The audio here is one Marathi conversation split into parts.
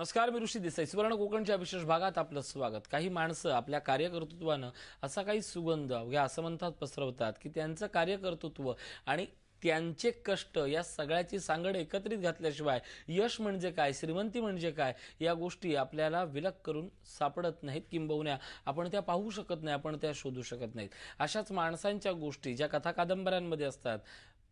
नमस्कार, मी ऋषी देसाई. सुवर्ण कोकणच्या विशेष भागात आपलं स्वागत. काही माणसं आपल्या कार्यकर्तृत्वानं असा काही सुगंध अवघ्या असमंतात पसरवतात की त्यांचं कार्यकर्तृत्व आणि त्यांचे कष्ट या सगळ्याची सांगड एकत्रित घातल्याशिवाय यश म्हणजे काय, श्रीमंती म्हणजे काय या गोष्टी आपल्याला विलग करून सापडत नाहीत. किंबहुना आपण त्या पाहू शकत नाही, आपण त्या शोधू शकत नाहीत. अशाच माणसांच्या गोष्टी ज्या कथा कादंबऱ्यांमध्ये असतात,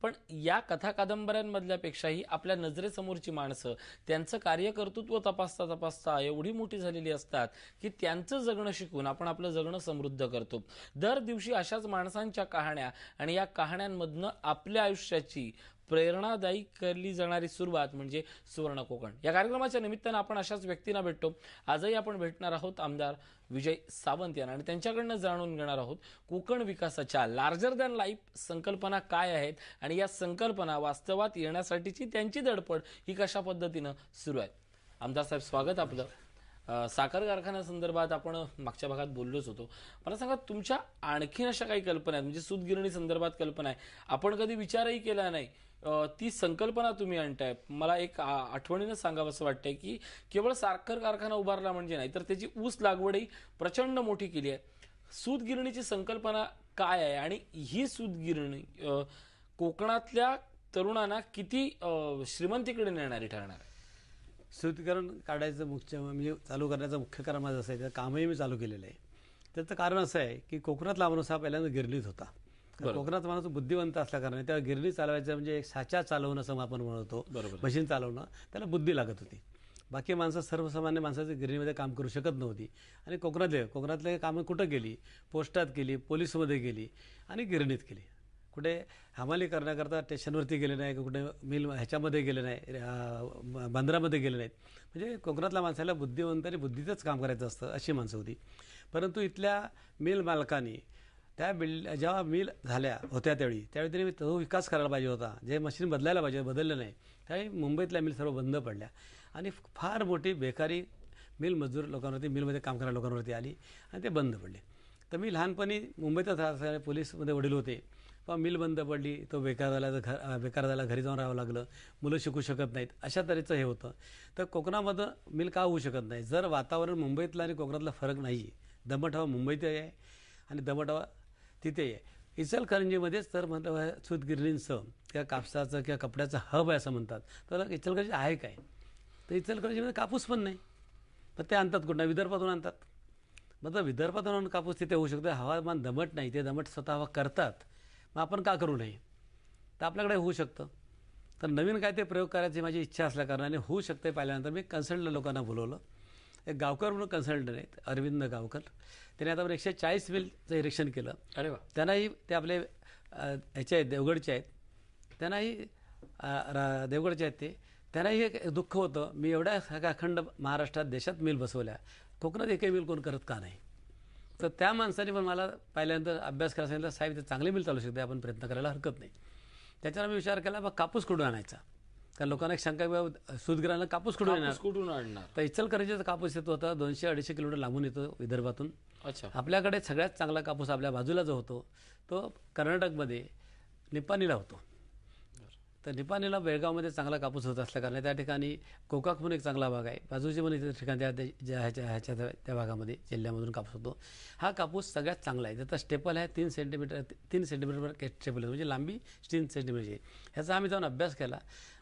पण या कथा कादंबऱ्यांमधल्यापेक्षाही आपल्या नजरेसमोरची माणसं त्यांचं कार्यकर्तृत्व तपासता तपासता एवढी मोठी झालेली असतात की त्यांचं जगणं शिकून आपण आपलं जगणं समृद्ध करतो. दर दिवशी अशाच माणसांच्या कहाण्या आणि या कहाण्यांमधनं आपल्या आयुष्याची प्रेरणादायी केली जाणारी सुरुवात म्हणजे सुवर्ण कोकण. या कार्यक्रमाच्या निमित्तानं आपण अशाच व्यक्तींना भेटतो. आजही आपण भेटणार आहोत आमदार विजय सावंत यांना आणि त्यांच्याकडनं जाणून घेणार आहोत कोकण विकासाच्या लार्जर दॅन लाईफ संकल्पना काय आहेत आणि या संकल्पना वास्तवात येण्यासाठीची त्यांची धडपड ही कशा पद्धतीनं सुरू आहे. आमदार साहेब, स्वागत आपलं. साखर कारखान्यासंदर्भात आपण मागच्या भागात बोललोच होतो. मला सांगा, तुमच्या आणखीन अशा काही कल्पना आहेत म्हणजे सूतगिरणी संदर्भात कल्पना आहे, आपण कधी विचारही केला नाही, ती संकल्पना तुम्ही आणताय. मला एक आठवणीनं सांगावंसं वाटतंय की केवळ साखर कारखाना उभारला म्हणजे नाही, तर त्याची ऊस लागवडही प्रचंड मोठी केली आहे. सूतगिरणीची संकल्पना काय आहे आणि ही सूतगिरणी कोकणातल्या तरुणांना किती श्रीमंतीकडे नेणारी ठरणार आहे? सूतगिरण काढायचं मुख्य म्हणजे चालू करण्याचं मुख्य कारण माझं असं आहे, त्याचं कामही मी चालू केलेलं आहे. त्याचं कारण असं आहे की कोकणातला माणूस हा पहिल्यांदा गिरणीत होता. कोकणात माणूस बुद्धिवंत असल्या कारणाने त्या गिरणी चालवायचं म्हणजे एक साचा चालवणं असं आपण म्हणतो, मशीन चालवणं, त्याला बुद्धी लागत होती. बाकी माणसं सर्वसामान्य माणसाची गिरणीमध्ये काम करू शकत नव्हती. आणि कोकणातले कामं कुठं केली? पोस्टात केली, पोलीसमध्ये गेली आणि गिरणीत केली. कुठे हमाली करण्याकरता स्टेशनवरती गेले नाही, कुठे मिल ह्याच्यामध्ये गेले नाही, बंदरामध्ये गेले नाहीत. म्हणजे कोकणातल्या माणसाला बुद्धिवंत आणि बुद्धीतच काम करायचं असतं अशी माणसं होती. परंतु इथल्या मिल मालकांनी जेव्हा मिल झाल्या होत्या त्यावेळी त्यांनी तो विकास करायला पाहिजे होता, जे मशीन बदलायला पाहिजे, बदललं नाही. त्यावेळी मुंबईतल्या मिल सर्व बंद पडल्या आणि फार मोठी बेकारी मिल मजदूर लोकांवरती, मिलमध्ये काम करणाऱ्या लोकांवरती आली आणि ते बंद पडले. तर मी लहानपणी मुंबईतच असणारे पोलीसमध्ये वडील होते, पण मिल बंद पडली, तो बेकार झाला, घरी जाऊन राहावं लागलं, मुलं शिकू शकत नाहीत, अशा तऱ्हेचं हे होतं. तर कोकणामध्ये मिल का होऊ शकत नाही? जर वातावरण मुंबईतलं आणि कोकणातला फरक नाही, दमट हवा मुंबईत आहे आणि दमट हवा तिथे आहे. इचलकरंजीमध्येच तर म्हणतं सूतगिरणींचं किंवा कापसाचं किंवा कपड्याचं हब आहे असं म्हणतात. तर इचलकरंजी आहे काय? तर इचलकरंजीमध्ये कापूस पण नाही. तर ते आणतात कुठं? विदर्भातून आणतात. मग विदर्भातून आणून कापूस तिथे होऊ शकतो. हवामान दमट नाही, ते दमट स्वतः हवा करतात. मग आपण का करू नये? तर आपल्याकडे होऊ शकतं. तर नवीन काय ते प्रयोग करायची माझी इच्छा असल्याकारणाने होऊ शकते. पाहिल्यानंतर मी कन्सल्टंट लोकांना बोलवलं. एक गावकर म्हणून कन्सल्टंट आहेत, अरविंद गावकर. त्याने आता 140 मिलचं निरीक्षण केलं. अरे वा. त्यांनाही ते आपले ह्याचे आहेत, देवगडचे आहेत. त्यांनाही देवगडचे आहेत ते. त्यांनाही एक दुःख होतं, मी एवढ्या अखंड महाराष्ट्रात देशात मिल बसवल्या, कोकणात एकही मिल कोण करत का नाही? तर त्या माणसाने पण मला पहिल्यांदा अभ्यास करायला सांगितलं, साहेब ते चांगली मिल चालू शकते, आपण प्रयत्न करायला हरकत नाही. त्याच्यावर मी विचार केला, मग कापूस कुठून आणायचा? कारण लोकांना एक शंका, सूतगिरणीला कापूस कुठून आणणार? तर इचलकरंजीचा कापूस येतो होता 200-250 किलोमीटर लांबून येतो विदर्भातून. अच्छा. आपल्याकडे सगळ्यात चांगला कापूस आपल्या बाजूला जो होतो तो कर्नाटकमध्ये निपाणीला होतो. तर निपाणीला बेळगावमध्ये चांगला कापूस होत असल्याकारणे त्या ठिकाणी कोकाक म्हणून एक चांगला भाग आहे, बाजूचे पण इतर ठिकाणी त्या भागामध्ये जिल्ह्यामधून कापूस होतो. हा कापूस सगळ्यात चांगला आहे. त्याचा स्टेपल आहे 3 सेंटीमीटर स्टेपल आहे, म्हणजे लांबी 3 सेंटीमीटरची. ह्याचा आम्ही जाऊन अभ्यास केला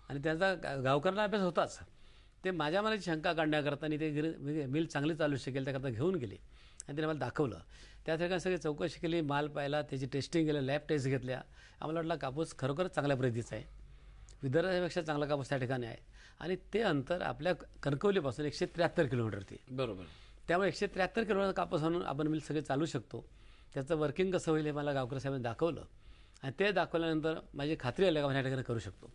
आणि त्याचा गावकऱ्यांना अभ्यास होताच. ते माझ्या मनाची शंका काढण्याकरता आणि ते मिल चांगली चालू शकेल त्याकरता घेऊन गेले आणि त्याने मला दाखवलं. त्या ठिकाणी सगळी चौकशी केली, माल पाहिला, त्याची टेस्टिंग केलं, लॅब टेस्ट घेतल्या. आम्हाला वाटलं कापूस खरोखरच चांगल्या प्रतीचा आहे, विदर्भापेक्षा चांगला कापूस त्या ठिकाणी आहे. आणि ते अंतर आपल्या कणकवलीपासून 173 किलोमीटरती. बरोबर. त्यामुळे 173 किलोमीटर कापूस आणून आपण मिल सगळे चालू शकतो. त्याचं वर्किंग कसं होईल हे मला गावकर साहेबांनी दाखवलं आणि ते दाखवल्यानंतर माझी खात्री आली का आपण या ठिकाणी करू शकतो.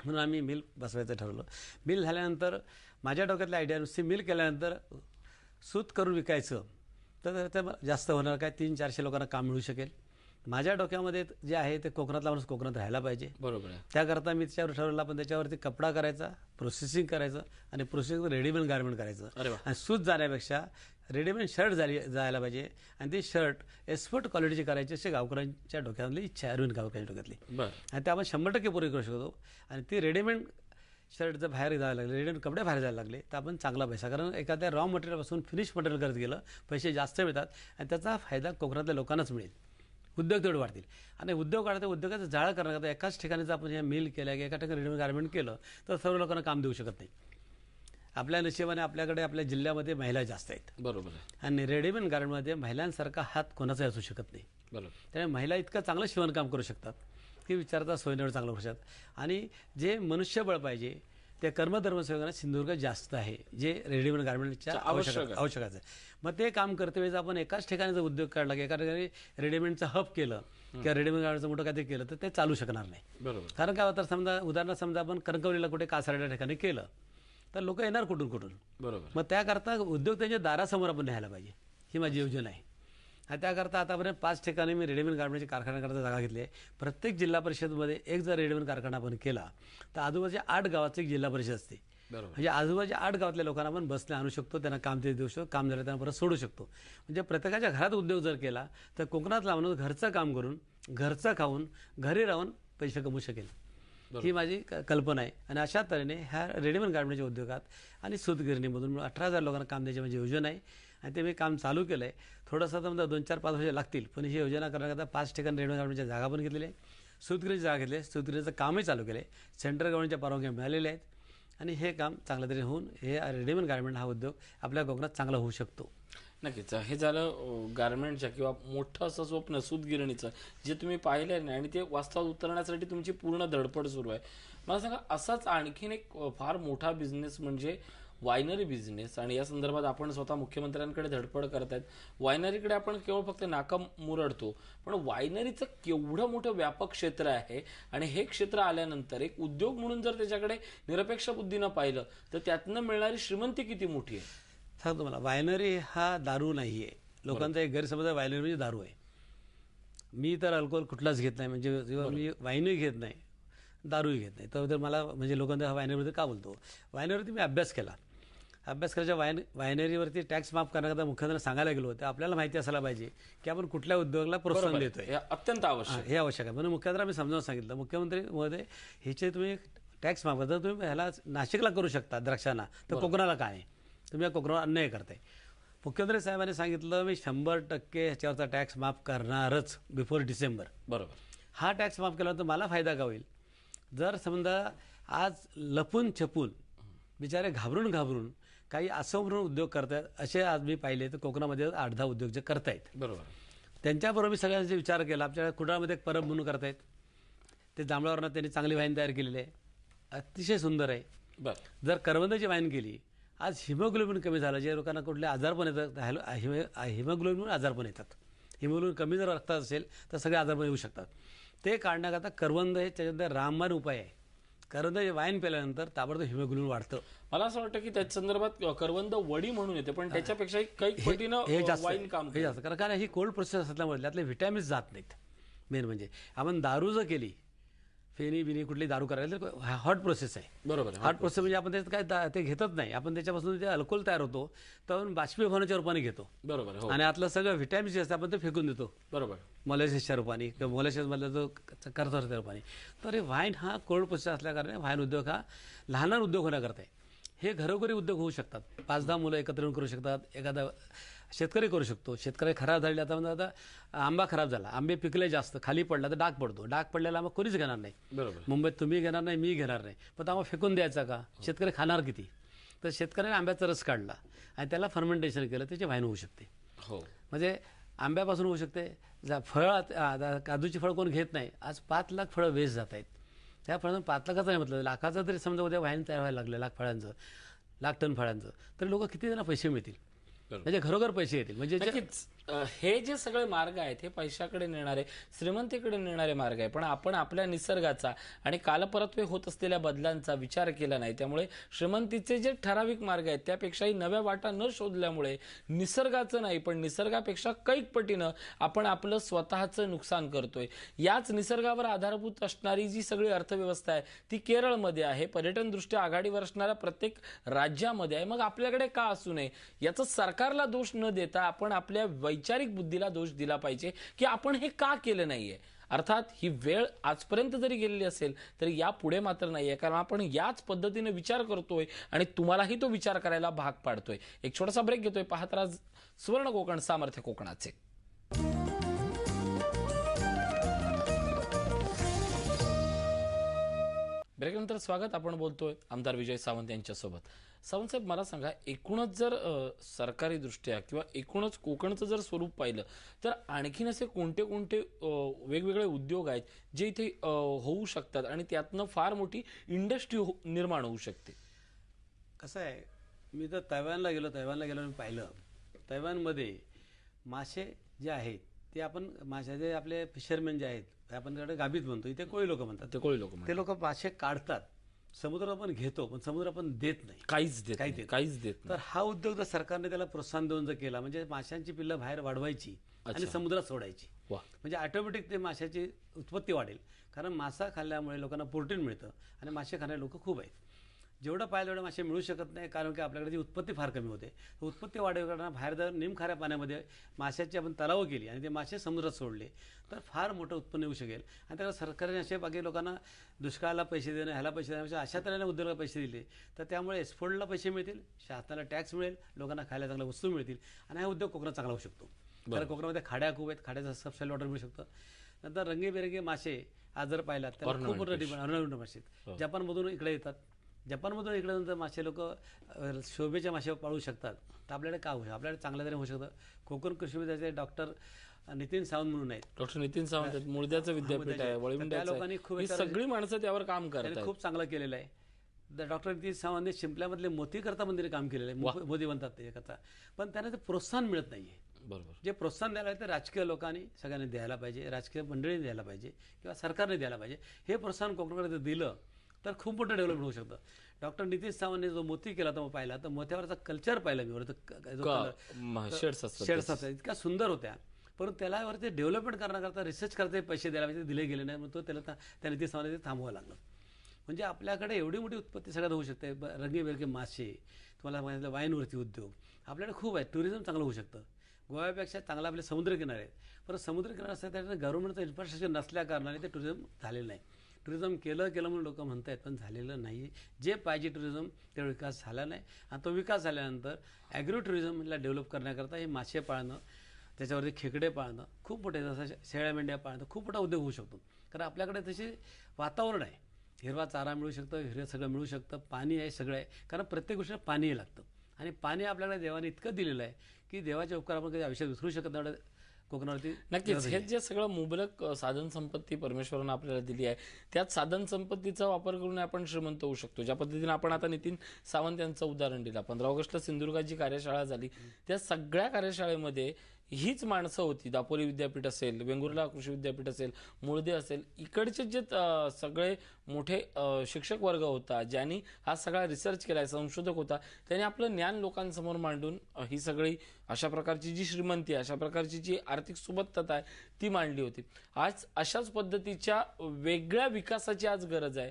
म्हणून आम्ही मिल बसवायचं ठरवलं. मिल झाल्यानंतर माझ्या डोक्यातल्या आयडिया, नुसती मिल केल्यानंतर सूत करून विकायचं तर ते जास्त होणार काय, 300-400 लोकांना काम मिळू शकेल. माझ्या डोक्यामध्ये जे आहे ते कोकणातला माणूस कोकणात राहायला पाहिजे. बरोबर आहे. त्याकरता मी त्याच्यावर ठरवलं, पण त्याच्यावरती कपडा करायचा, प्रोसेसिंग करायचं आणि प्रोसेसिंग रेडीमेड गार्मेंट करायचं. आणि सूत जाण्यापेक्षा रेडीमेड शर्ट जायला पाहिजे आणि ती शर्ट एक्सपर्ट क्वालिटीची करायची अशी गावकऱ्यांच्या डोक्यातली इच्छा आहे, अरविंद गावकऱ्यांच्या डोक्यातली. आणि ते आपण 100% पूर्ण करू शकतो. आणि ती रेडीमेड शर्टचं बाहेर जायला लागले, रेडीमेड कपडे बाहेर जायला लागले, तर आपण चांगला पैसा, कारण एखाद्या रॉ मटेरियलपासून फिनिश मटेरियल करत गेलं पैसे जास्त मिळतात आणि त्याचा फायदा कोकणातल्या लोकांनाच मिळेल. उद्योग तेवढे वाढतील आणि उद्योग वाढते, उद्योगाचं जाळं करण्याकरता एकाच ठिकाणी जर आपण हे मिल केलं की एका ठिकाणी रेडीमेड गार्मेंट केलं तर सर्व लोकांना काम देऊ शकत नाही. आपल्या नशिबाने आपल्याकडे आपल्या जिल्ह्यामध्ये महिला जास्त आहेत. बरोबर आहे. आणि रेडीमेड गार्मेंटमध्ये महिलांसारखा हात कोणाचाही असू शकत नाही. बरोबर. त्यामुळे महिला इतकं चांगलं शिवणकाम करू शकतात की विचारता सोयीवर चांगलं करू शकतात. आणि जे मनुष्यबळ पाहिजे ते कर्मधर्म संयोगाने सिंधुदुर्ग जास्त आहे, जे रेडीमेड गार्मेंटच्या आवश्यक आहे. मग ते काम करते वेळेस आपण एकाच ठिकाणी जर उद्योग काढला की एका ठिकाणी रेडीमेडचं हब केलं किंवा रेडीमेड गार्मेंटचं मोठं काहीतरी केलं तर ते चालू शकणार नाही. बरोबर. कारण काय होतं, समजा उदाहरणार्थ समजा आपण कणकवलीला कुठे कासारड्या ठिकाणी केलं तर लोक येणार कुठून कुठून. बरोबर. मग त्याकरता उद्योग त्यांच्या दारासमोर आपण न्यायला पाहिजे, ही माझी योजना आहे. आणि त्याकरता आतापर्यंत 5 ठिकाणी मी रेडीमेड गार्मेंटचे कारखान्याकरता जागा घेतली आहे. प्रत्येक जिल्हा परिषदमध्ये एक जर रेडीमेड कारखाना आपण केला तर आजूबाजूच्या 8 गावाची एक जिल्हा परिषद असते. बरोबर. म्हणजे आजूबाजूच्या 8 गावातल्या लोकांना आपण बसने आणू शकतो, त्यांना काम ते देऊ शकतो, काम झालं त्यांना परत सोडू शकतो. म्हणजे प्रत्येकाच्या घरात उद्योग जर केला तर कोकणातला माणूस घरचं काम करून घरचं खाऊन घरी राहून पैसे कमवू शकेल. ही माझी कल्पना आहे. आणि अशा तऱ्हेने ह्या रेडीमेड गार्मेंटच्या उद्योगात आणि सूतगिरणीमधून 18,000 लोकांना काम द्यायची माझी योजना आहे. आणि ते मी काम चालू केलं आहे. थोडंसं समजा 2-4-5 वर्ष लागतील, पण ही योजना करण्याकरता 5 ठिकाणी रेडीमेड गार्मेंटच्या जागा पण घेतलेल्या आहे, सूतगिरणीची जागा घेतली आहे, सूतगिरणीचं कामही चालू केलं आहे, सेंट्रल गव्हर्नमेंटच्या परवानग्या मिळालेल्या आहेत. आणि हे काम चांगल्या तरी होऊन हे रेडीमेड गार्मेंट हा उद्योग आपल्या कोकणात चांगला होऊ शकतो. नक्कीच. हे झालं गारमेंटच्या किंवा मोठं असं स्वप्न सूतगिरणीचं जे तुम्ही पाहिलं नाही आणि ते वास्तवात उतरण्यासाठी तुमची पूर्ण धडपड सुरू आहे. मला सांगा, असाच आणखीन एक फार मोठा बिझनेस म्हणजे वायनरी बिझनेस, आणि या संदर्भात आपण स्वतः मुख्यमंत्र्यांकडे धडपड करतायत. वायनरीकडे आपण केवळ फक्त नाका मुरडतो, पण वायनरीचं केवढं मोठं व्यापक क्षेत्र आहे. आणि हे क्षेत्र आल्यानंतर एक उद्योग म्हणून जर त्याच्याकडे निरपेक्ष बुद्धीनं पाहिलं तर त्यातनं मिळणारी श्रीमंती किती मोठी आहे. सांगतो मला, वायनरी हा दारू नाही आहे. लोकांचा एक गैरसमज आहे वायनरी म्हणजे दारू आहे. मी तर अल्कोहोल कुठलाच घेत नाही, म्हणजे जेव्हा मी वाईनही घेत नाही, दारूही घेत नाही. तर मला म्हणजे लोकांना वायनरीमध्ये का बोलतो, वायनरीवरती मी अभ्यास केला. अभ्यास करायच्या वायनरीवरती टॅक्स माफ करण्याकरता मुख्यमंत्र्यांना सांगायला गेलो होतं. आपल्याला माहिती असायला पाहिजे की आपण कुठल्या उद्योगाला प्रोत्साहन देतोय, हे अत्यंत आवश्यक, हे आवश्यक आहे. म्हणून मुख्यमंत्र्यांना मी समजावून सांगितलं, मुख्यमंत्री महोदय ह्याचे तुम्ही टॅक्स माफ करता, तुम्ही ह्याला नाशिकला करू शकता द्राक्षांना, तर कोकणाला काय आहे, तुम्ही या कोकणावर अन्याय करताय. मुख्यमंत्री साहेबांनी सांगितलं मी 100% ह्याच्यावरचा टॅक्स माफ करणारच बिफोर डिसेंबर. बरोबर. हा टॅक्स माफ केला तर मला फायदा का होईल. जर समजा आज लपून छपून बिचारे घाबरून काही असं म्हणून उद्योग करतायत, असे आज मी पाहिले तर कोकणामध्ये 8-10 उद्योग जे करतायत. बरोबर. त्यांच्याबरोबर मी सगळ्यांचा विचार केला. आमच्या कुडाळमध्ये एक परब म्हणून करतायत, ते जांभळावरनं त्यांनी चांगली वाईन तयार केलेली आहे, अतिशय सुंदर आहे. बरं. जर करवंदाची वाईन केली, आज हिमोग्लोबिन कमी झालं, जे लोकांना कुठले आजारपण येतात, हिमोग्लोबिन आजारपण येतात. हिमोग्लोबिन कमी जर रक्तात असेल तर सगळे आजारपण येऊ शकतात. ते काढण्याकरता करवंद हे त्याच्यामध्ये रामबाण उपाय आहे. करवंद वाईन प्यायल्यानंतर ताबडतोब हिमोग्लोबिन वाढतं. मला असं वाटतं की त्याच्या संदर्भात करवंद वडी म्हणून येते, पण त्याच्यापेक्षा काही पटीनं वाईन काम हे जास्त, कारण ही कोल्ड प्रोसेस असल्यामुळे त्यातले व्हिटॅमिन्स जात नाहीत. मेन म्हणजे आपण दारू जर केली, फेनी बिनी कुठली दारू करायला तर हॉट प्रोसेस आहे. बरोबर. हॉट प्रोसेस म्हणजे आपण त्याच्यात काय ते घेतच नाही, आपण त्याच्यापासून ते अल्कोहोल तयार होतो, तर आपण बाष्पीभवनाच्या रूपाने घेतो. बरोबर. आणि आतलं सगळं व्हिटॅमिन्स जे असतं आपण ते फेकून देतो. बरोबर. मोलॅसिसच्या रूपाने किंवा मोलॅसिसमधला जो करता रूपाने. तर हे वाईन हा कोल्ड प्रोसेस असल्याकारणे वाईन उद्योग हा लहान उद्योग होण्याकरता आहे. हे घरोघरी उद्योग होऊ शकतात. 5-10 मुलं एकत्र येऊन करू शकतात. एखादा शेतकरी करू शकतो. शेतकरी खराब झाले, आता आंबा खराब झाला, आंबे पिकले जास्त, खाली पडला तर डाग पडतो. डाग पडलेला आंबा कोणीच घेणार नाही. बरोबर. मुंबईत तुम्ही घेणार नाही, मी घेणार नाही, पण आंबा फेकून द्यायचा का, शेतकरी खाणार किती. तर शेतकऱ्याने आंब्याचा रस काढला आणि त्याला फर्मेंटेशन केलं, त्याची वाईन होऊ शकते. हो. म्हणजे आंब्यापासून होऊ शकते. काजूची फळं कोण घेत नाही. आज 5 लाख फळं वेस्ट जात आहेत. त्या फळांना 5 लाखाचं नाही म्हटलं, लाखाचं तरी समजा उद्या वाईन तयार व्हायला लागलं, लाख टन फळांचं, तर लोक किती त्यांना पैसे मिळतील, म्हणजे घरोघर पैसे येतील. म्हणजे हे जे सगळे मार्ग आहेत हे पैशाकडे नेणारे, श्रीमंतीकडे नेणारे मार्ग आहे. पण आपण आपल्या निसर्गाचा आणि कालपरत्वे होत असलेल्या बदलांचा विचार केला नाही. त्यामुळे श्रीमंतीचे जे ठराविक मार्ग आहेत त्यापेक्षाही नव्या वाटा न शोधल्यामुळे निसर्गाचं नाही पण निसर्गापेक्षा कैक पटीनं आपण आपलं स्वतःचं नुकसान करतोय. याच निसर्गावर आधारभूत असणारी जी सगळी अर्थव्यवस्था आहे ती केरळमध्ये आहे, पर्यटन दृष्ट्या आघाडीवर असणाऱ्या प्रत्येक राज्यामध्ये आहे. मग आपल्याकडे का असू नये. याचं सरकारला दोष न देता आपण आपल्या वैचारिक बुद्धीला दोष दिला पाहिजे की आपण हे का केलं नाहीये. अर्थात ही वेळ आजपर्यंत जरी गेलेली असेल तरी यापुढे मात्र नाही आहे, कारण आपण याच पद्धतीने विचार करतोय आणि तुम्हालाही तो विचार करायला भाग पाडतोय. एक छोटासा ब्रेक घेतोय. पाहत राहा सुवर्ण कोकण, सामर्थ्य कोकणाचे. ब्रेकनंतर स्वागत. आपण बोलतोय आमदार विजय सावंत यांच्यासोबत. सावंत साहेब, मला सांगा, एकूणच जर सरकारी दृष्ट्या किंवा एकूणच कोकणचं जर स्वरूप पाहिलं तर आणखीन असे कोणते कोणते वेगवेगळे उद्योग आहेत जे इथे होऊ शकतात आणि त्यातनं फार मोठी इंडस्ट्री निर्माण होऊ शकते? कसं आहे, मी तर तैवानला गेलो मी पाहिलं. तैवानमध्ये मासे जे आहेत ते आपण माशाचे आपले फिशरमॅन जे आहेत आपण त्याकडे गाबीत म्हणतो, इथे कोळी लोक म्हणतात. ते लोक मासे काढतात, समुद्र आपण घेतो पण समुद्र आपण देत नाही, काहीच देत नाही. तर हा उद्योग जर सरकारने त्याला प्रोत्साहन देऊन जर केला, म्हणजे माशांची पिल्लं बाहेर वाढवायची आणि समुद्रात सोडायची, म्हणजे ऑटोमॅटिक ते माशाची उत्पत्ती वाढेल. कारण मासा खाल्ल्यामुळे लोकांना प्रोटीन मिळतं आणि मासे खाणारे लोक खूप आहेत. जेवढं पाहिजे तेवढे मासे मिळू शकत नाही, कारण की आपल्याकडे जी उत्पत्ती फार कमी होते. उत्पत्ती वाढवताना बाहेर जर निमखाऱ्या पाण्यामध्ये माशाची आपण तलाव केली आणि ते मासे समुद्रात सोडले तर फार मोठं उत्पन्न येऊ शकेल. आणि त्याला सरकारने असे बाकी लोकांना दुष्काळाला पैसे देणं, ह्याला पैसे देण्यापेक्षा अशा तऱ्हेने उद्योगाला पैसे दिले तर त्यामुळे एक्सपोर्टला पैसे मिळतील, शासनाला टॅक्स मिळेल, लोकांना खायला चांगल्या वस्तू मिळतील आणि हा उद्योग कोकणात चांगला होऊ शकतो. कारण कोकणामध्ये खाड्या खूप आहेत, खाड्याचं सबसाईल वॉटर मिळू शकतं. नंतर रंगीबेरंगी मासे आज जर पाहिलात तर खूप मोठं डिमांड, ऑर्नामेंट मासे जपानमधून इकडे येतात. जपानमधून इकडे नंतर मासे लोक शोभेच्या मासे पाळू शकतात. तर आपल्याकडे का होऊ, आपल्याकडे चांगल्या तरी होऊ शकतं. कोकण कृषी विद्यालयाचे डॉक्टर नितीन सावंत म्हणून आहेत. डॉक्टर नितीन सावंत मुळद्याचं विद्यापीठ आहे, वळिवंड्याचं आहे. लोकांनी खूप सगळी माणसं त्यावर काम करतात, खूप चांगलं केलेलं आहे. डॉक्टर नितीन सावंतने शिंपल्यामधले मोतीकरता मंदिर काम केलेलं आहे, मोदी म्हणतात त्याच्याकरता. पण त्यांना ते प्रोत्साहन मिळत नाहीये. बरोबर. जे प्रोत्साहन द्यायला ते राजकीय लोकांनी सगळ्यांनी द्यायला पाहिजे, राजकीय मंडळींनी द्यायला पाहिजे किंवा सरकारने द्यायला पाहिजे. हे प्रोत्साहन कोकणाकडे दिलं तर खूप मोठं डेव्हलपमेंट होऊ शकतं. डॉक्टर नितीन सावंतने जो मोती केला तो पाहिला, तर मोत्यावरचा कल्चर पाहिला मी, शेड्स असतात इतक्या सुंदर होत्या. परंतु त्याला वरती डेव्हलपमेंट करण्याकरता रिसर्च करता पैसे द्यायला पाहिजे, दिले गेले नाही. तो त्याला त्या नितीन सावंतने थांबवावं लागलं. म्हणजे आपल्याकडे एवढी मोठी उत्पत्ती सगळ्यात होऊ शकते. रंगीबेरंगी मासे, तुम्हाला सांगितलं वाईनवरती उद्योग आपल्याकडे खूप आहे. टुरिझम चांगलं होऊ शकतं. गोव्यापेक्षा चांगला आपले समुद्रकिनारे आहेत, पण समुद्रकिनारे असतात त्याच्यात गव्हर्नमेंटचं इन्फ्रास्ट्रक्चर नसल्या कारणाने ते टुरिझम झालेलं नाही. टुरिझम केलं म्हणून लोक म्हणत आहेत, पण झालेलं नाही. जे पाहिजे टुरिझम तेवढा विकास झाला नाही. आणि तो विकास झाल्यानंतर ॲग्रो टुरिझमला डेव्हलप करण्याकरता हे मासे पाळणं, त्याच्यावरती खेकडे पाळणं, खूप मोठे जसं शेळ्या मेंढ्या पाळणं खूप मोठा उद्योग होऊ शकतो. कारण आपल्याकडे तसे वातावरण आहे, हिरवा चारा मिळू शकतं, हिरवं सगळं मिळू शकतं, पाणी आहे, सगळं आहे. कारण प्रत्येक गोष्टीला पाणी लागतं आणि पाणी आपल्याकडे देवाने इतकं दिलेलं आहे की देवाचे उपकार आपण कधी आयुष्यात विसरू शकत नाही. कोकणावरती नक्कीच हे जे सगळं मुबलक साधन संपत्ती परमेश्वरानं आपल्याला दिली आहे, त्यात साधन संपत्तीचा वापर करून आपण श्रीमंत होऊ शकतो. ज्या पद्धतीने आपण आता नितीन सावंत यांचं उदाहरण दिलं, 15 ऑगस्टला सिंधुदुर्गात जी कार्यशाळा झाली त्या सगळ्या कार्यशाळेमध्ये हीच माणसं होती. दापोली विद्यापीठ असेल, वेंगुर्ला कृषी विद्यापीठ असेल, मुळदे असेल, इकडचे जे सगळे मोठे शिक्षक वर्ग होता, ज्यांनी हा सगळा रिसर्च केलाय, संशोधक होता, त्यांनी आपलं ज्ञान लोकांसमोर मांडून ही सगळी अशा प्रकारची जी श्रीमंती आहे, अशा प्रकारची जी आर्थिक सुबत्तता आहे ती मांडली होती. आज अशाच पद्धतीच्या वेगळ्या विकासाची आज गरज आहे.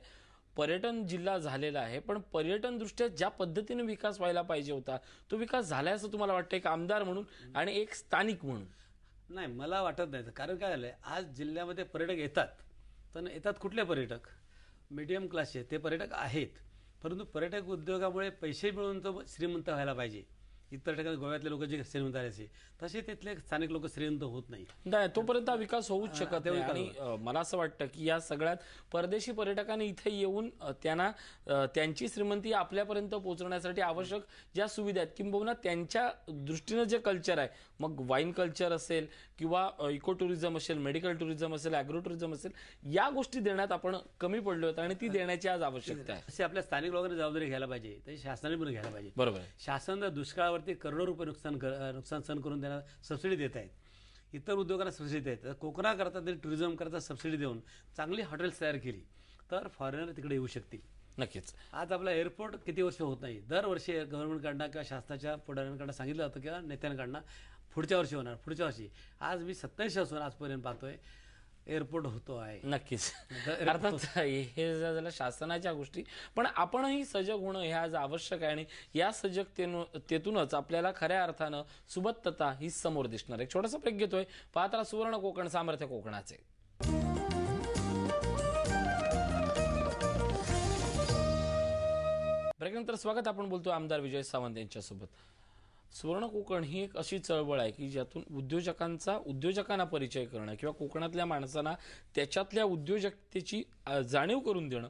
पर्यटन जिल्हा झालेला आहे, पण पर्यटन दृष्ट्या ज्या पद्धतीने विकास व्हायला पाहिजे होता तो विकास झालाय असं तुम्हाला वाटतं, एक आमदार म्हणून आणि एक स्थानिक म्हणून? नाही, मला वाटत नाही. कारण काय झालंय, आज जिल्ह्यामध्ये पर्यटक येतात, पण येतात कुठले पर्यटक? मीडियम क्लासचे ते पर्यटक आहेत. परंतु पर्यटक उद्योगामुळे पैसे मिळून तो श्रीमंत व्हायला पाहिजे. इतर ठिकाणी गोव्यातले लोक जे श्रीमंत झाले तसे तिथले स्थानिक लोक श्रीमंत होत नाही. तोपर्यंत विकास होऊच शकत नाही. आणि मला असं वाटतं की या सगळ्यात परदेशी पर्यटकांनी इथे येऊन त्यांना त्यांची श्रीमंती आपल्यापर्यंत पोहोचवण्यासाठी आवश्यक ज्या सुविधा आहेत, किंबहुना त्यांच्या दृष्टीनं जे कल्चर आहे, मग वाईन कल्चर असेल किंवा इको टुरिझम असेल, मेडिकल टुरिझम असेल, ॲग्रो टुरिझम असेल, या गोष्टी देण्यात आपण कमी पडलो आहोत आणि ती देण्याची आज आवश्यकता आहे. असे आपल्या स्थानिक लोकांनी जबाबदारी घ्यायला पाहिजे, तशी शासनाने पण घ्यायला पाहिजे. बरोबर. शासन दुष्काळावरती करोडो रुपये नुकसान सहन करून त्यांना सबसिडी देत आहेत. इतर उद्योगांना सबसिडी देत आहेत. कोकणाकरता तरी टुरिझम करता सबसिडी देऊन चांगली हॉटेल्स तयार केली तर फॉरेनर तिकडे येऊ शकतील. नक्कीच. आज आपला एअरपोर्ट किती वर्ष होत नाही, दरवर्षी गव्हर्नमेंटकडनं किंवा शासनाच्या पुढाऱ्यांकडनं सांगितलं जातं किंवा नेत्यांकडनं पुढच्या वर्षी होणार, पुढच्या वर्षी. आज मी 27 वर्षांपासून आजपर्यंत पाहतोय एअरपोर्ट होतो आहे. नक्कीच. अर्थात हे झालं शासनाच्या गोष्टी, पण आपणही सजग होणं हे आज आवश्यक आहे आणि या सजगतेतूनच आपल्याला खऱ्या अर्थानं सुबत्तता ही समोर दिसणार. एक छोटासा ब्रेक घेतोय. पाहत राहा सुवर्ण कोकण, सामर्थ्य कोकणाचे. ब्रेकनंतर स्वागत. आपण बोलतो आमदार विजय सावंत यांच्यासोबत. सुवर्ण कोकण ही एक अशी चळवळ आहे की ज्यातून उद्योजकांना परिचय करणं किंवा कोकणातल्या माणसांना त्याच्यातल्या उद्योजकतेची जाणीव करून देणं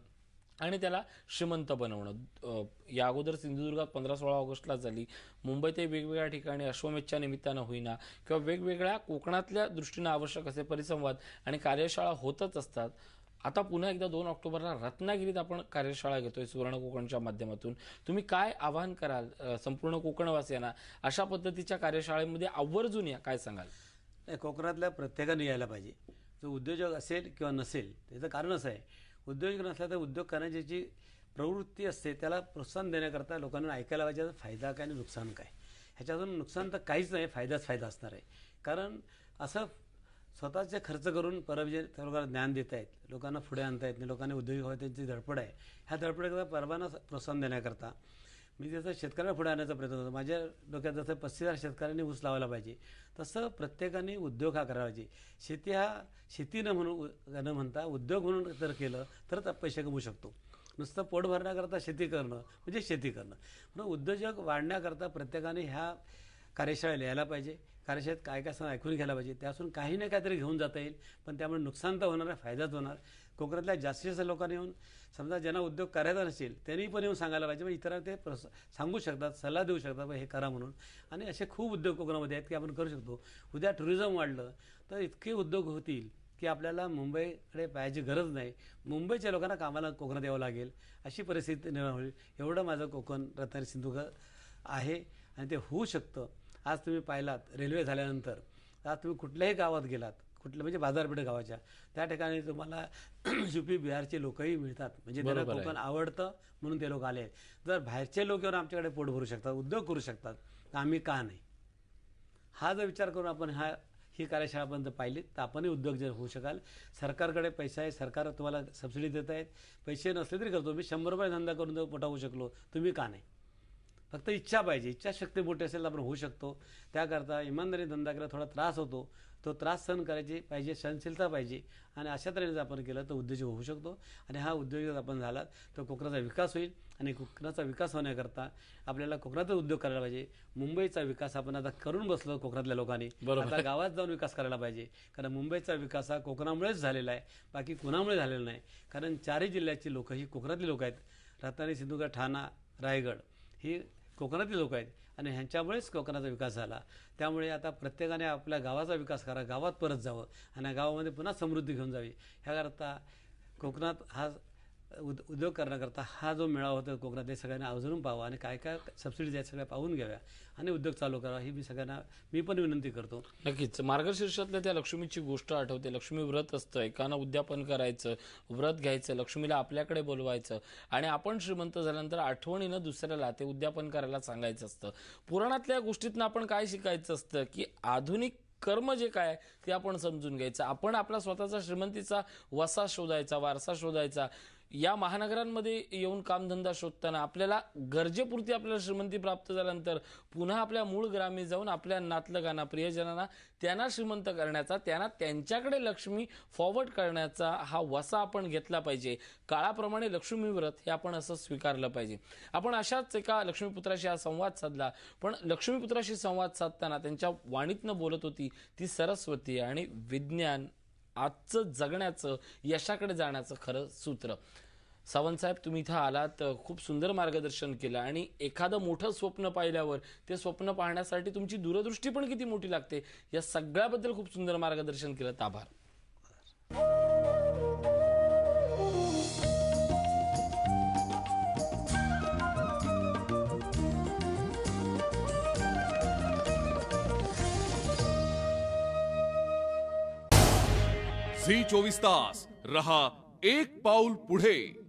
आणि त्याला श्रीमंत बनवणं. या अगोदर सिंधुदुर्गात 15-16 ऑगस्टला झाली. मुंबईतही वेगवेगळ्या ठिकाणी अश्वमेधच्या निमित्तानं होईना किंवा वेगवेगळ्या कोकणातल्या दृष्टीनं आवश्यक असे परिसंवाद आणि कार्यशाळा होतच असतात. आता पुन्हा एकदा 2 ऑक्टोबरला रत्नागिरीत आपण कार्यशाळा घेतोय सुवर्ण कोकणच्या माध्यमातून. तुम्ही काय आवाहन कराल संपूर्ण कोकणवासियांना अशा पद्धतीच्या कार्यशाळेमध्ये आवर्जून या, काय सांगाल? नाही, कोकणातल्या प्रत्येकाने यायला पाहिजे. जो उद्योजक असेल किंवा नसेल, त्याचं कारण असं आहे, उद्योजक नसला तर उद्योग करण्याची जी प्रवृत्ती असते त्याला प्रोत्साहन देण्याकरता लोकांना ऐकायला पाहिजे फायदा काय आणि नुकसान काय. ह्याच्यातून नुकसान तर काहीच नाही, फायदाच फायदा असणार आहे. कारण असं स्वतःचे खर्च करून लोकांना ज्ञान देता येत, लोकांना पुढे आणता येत नाही, लोकांना उद्योगी व्हावे त्यांची धडपड आहे. ह्या धडपडीकरता परवाना प्रोत्साहन देण्याकरता मी त्याचं शेतकऱ्यांना पुढे आणण्याचा प्रयत्न करतो. माझ्या डोक्यात जसं 35,000 शेतकऱ्यांनी ऊस लावायला पाहिजे, तसं प्रत्येकाने उद्योग हा करायला पाहिजे. शेती हा शेती न म्हणता उद्योग म्हणून जर केलं तरच पैसे कमवू शकतो. नुसतं पोट भरण्याकरता शेती करणं म्हणजे शेती करणं. म्हणून उद्योजक वाढण्याकरता प्रत्येकाने ह्या कार्यशाळेला यायला पाहिजे. कार्यशाळेत काय काय सांग ऐकून घ्यायला पाहिजे. त्यापासून काही ना काहीतरी घेऊन जाता येईल, पण त्यामुळे नुकसान तर होणार आहे, फायदाच होणार. कोकणातल्या जास्तीत जास्त लोकांनी येऊन, समजा ज्यांना उद्योग करायचा नसेल त्यांनी पण येऊन सांगायला पाहिजे. मग इतरांना ते सांगू शकतात, सल्ला देऊ शकतात, हे करा म्हणून. आणि असे खूप उद्योग कोकणामध्ये आहेत की आपण करू शकतो. उद्या टुरिझम वाढलं तर इतके उद्योग होतील की आपल्याला मुंबईकडे पाहायची गरज नाही. मुंबईच्या लोकांना कामाला कोकणात यावं लागेल अशी परिस्थिती निर्माण होईल. एवढं माझं कोकण रत्नागिरी सिंधुदुर्ग आहे आणि ते होऊ शकतं. आज तुम्ही पाहिलात रेल्वे झाल्यानंतर, आज तुम्ही कुठल्याही गावात गेलात, कुठलं म्हणजे बाजारपेठ गावाच्या, त्या ठिकाणी तुम्हाला UP बिहारचे लोकही मिळतात. म्हणजे त्यांना कोकण आवडतं म्हणून ते लोक आले आहेत. जर बाहेरचे लोक येऊन आमच्याकडे पोट भरू शकतात, उद्योग करू शकतात, तर आम्ही का नाही? हा जर विचार करून आपण ही कार्यशाळापर्यंत पाहिली तर आपणही उद्योग जर होऊ शकाल. सरकारकडे पैसा आहे, सरकार तुम्हाला सबसिडी देत आहेत. पैसे नसले तरी करतो. मी 100 रुपये धंदा करून जर पोटा होऊ शकलो, तुम्ही का नाही? फक्त इच्छा पाहिजे. इच्छाशक्ती मोठी असेल तर आपण होऊ शकतो. त्याकरता इमानदारी धंदा केला थोडा त्रास होतो, तो त्रास सहन करायची पाहिजे, सहनशीलता पाहिजे. आणि अशा तऱ्हेने जर आपण केलं तर उद्योजक होऊ शकतो. आणि हा उद्योजक आपण झाला तर कोकणाचा विकास होईल. आणि कोकणाचा विकास होण्याकरता आपल्याला कोकणाचा उद्योग करायला पाहिजे. मुंबईचा विकास आपण आता करून बसलो कोकणातल्या लोकांनी. आता गावात जाऊन विकास करायला पाहिजे. कारण मुंबईचा विकास हा कोकणामुळेच झालेला आहे, बाकी कुणामुळे झालेला नाही. कारण 4ही जिल्ह्याची लोक ही कोकणातली लोक आहेत. रत्नागिरी, सिंधुदुर्ग, ठाणा, रायगड ही कोकणातली लोक आहेत आणि ह्यांच्यामुळेच कोकणाचा विकास झाला. त्यामुळे आता प्रत्येकाने आपल्या गावाचा विकास करा, गावात परत जावं आणि गावामध्ये पुन्हा समृद्धी घेऊन जावी. ह्याकरता कोकणात हा उद्योग करण्याकरता हा जो मेळावा होता कोकणातल्या सगळ्यांना आवर्जून पाहावा आणि काय काय सबसिडीज आहेत सगळ्या पाहून घ्याव्या आणि उद्योग चालू करावा ही मी पण विनंती करतो. नक्कीच. मार्गशीर्षातल्या त्या लक्ष्मीची गोष्ट आठवते. लक्ष्मी व्रत असतं, एकानं उद्यापन करायचं, व्रत घ्यायचं, लक्ष्मीला आपल्याकडे बोलवायचं आणि आपण श्रीमंत झाल्यानंतर आठवणीनं दुसऱ्याला ते उद्यापन करायला सांगायचं असतं. पुराणातल्या गोष्टीतनं आपण काय शिकायचं असतं की आधुनिक कर्म जे काय ते आपण समजून घ्यायचं. आपण आपला स्वतःचा श्रीमंतीचा वसा शोधायचा, वारसा शोधायचा. या महानगरांमध्ये येऊन कामधंदा शोधताना आपल्याला गरजेपुरती आपल्याला श्रीमंती प्राप्त झाल्यानंतर पुन्हा आपल्या मूळ ग्रामी जाऊन आपल्या नातलगांना, प्रियजनांना त्यांना श्रीमंत करण्याचा, त्यांना त्यांच्याकडे लक्ष्मी फॉरवर्ड करण्याचा हा वसा आपण घेतला पाहिजे. काळाप्रमाणे लक्ष्मी व्रत हे आपण असं स्वीकारलं पाहिजे. आपण अशाच एका लक्ष्मीपुत्राशी हा संवाद साधला. पण लक्ष्मीपुत्राशी संवाद साधताना त्यांच्या वाणीतनं बोलत होती ती सरस्वती आणि विज्ञान, आजचं जगण्याचं, यशाकडे जाण्याचं खरं सूत्र. सावंत साहेब, तुम्ही इथं आलात, खूप सुंदर मार्गदर्शन केलं आणि एखादं मोठं स्वप्न पाहिल्यावर ते स्वप्न पाहण्यासाठी तुमची दूरदृष्टी पण किती मोठी लागते, या सगळ्याबद्दल खूप सुंदर मार्गदर्शन केलं. आभार. झी 24 तास रहा एक पाऊल पुढे.